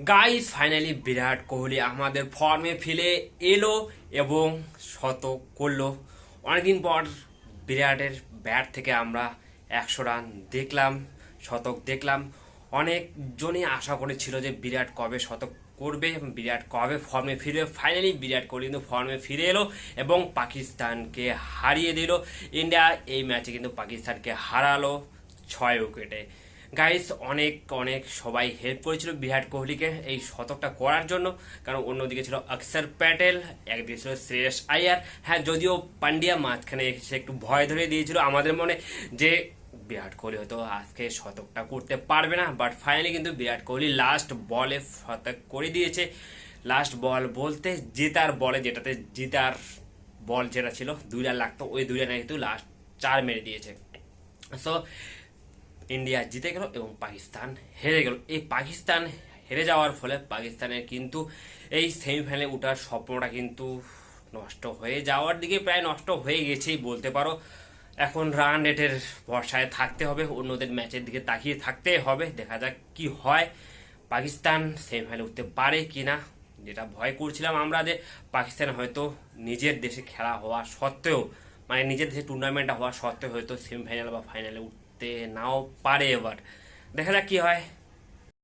Guys finally Virat Kohli আমাদের ফর্মে ফিরে এলো এবং শতক করলো। অনেকদিন পর বিরাটের ব্যাট থেকে আমরা 100 রান দেখলাম, শতক দেখলাম। অনেকজনই আশা করেছিল যে বিরাট কবে শতক করবে, বিরাট কবে ফর্মে ফিরবে। ফাইনালি বিরাট কোহলি কিন্তু ফর্মে ফিরে এলো এবং পাকিস্তানকে হারিয়ে দিল। ইন্ডিয়া এই ম্যাচে কিন্তু পাকিস্তানকে হারালো 6 উইকেটে। গাইস অনেক অনেক সবাই হেল্প করেছিল বিরাট কোহলিকে এই শতকটা করার জন্য, কারণ অন্যদিকে ছিল অক্ষর প্যাটেল, একদিকে ছিল শ্রেয়স আয়ার। হ্যাঁ, যদিও পান্ডিয়া মাঝখানে এসে একটু ভয় ধরে দিয়েছিল আমাদের মনে যে বিরাট কোহলি হয়তো আজকে শতকটা করতে পারবে না, বাট ফাইনালি কিন্তু বিরাট কোহলি লাস্ট বলে শতক করে দিয়েছে। লাস্ট বল বলতে জেতার বলে, যেটাতে জেতার বল যেটা ছিল 2 রান লাগতো, ওই 2 রানে কিন্তু লাস্ট 4 মেরে দিয়েছে। সো ইন্ডিয়া জিতে গেল এবং পাকিস্তান হেরে গেল। এই পাকিস্তান হেরে যাওয়ার ফলে পাকিস্তানের কিন্তু এই সেমিফাইনালে ওঠার স্বপ্নটা কিন্তু নষ্ট হয়ে যাওয়ার দিকে প্রায় নষ্ট হয়ে গেছেই বলতে পারো। এখন রান রেটের ভরসায় থাকতে হবে, অন্যদের ম্যাচের দিকে তাকিয়ে থাকতে হবে। দেখা যাক কি হয়, পাকিস্তান সেমিফাইনালে উঠতে পারে কি না। যেটা ভয় করছিলাম আমরা যে পাকিস্তান হয়তো নিজের দেশে খেলা হওয়া সত্ত্বেও, মানে নিজের দেশে টুর্নামেন্টটা হওয়া সত্ত্বেও হয়তো সেমিফাইনাল বা ফাইনালে উঠতে নাও পারে। এবার দেখা যাক কি হয়।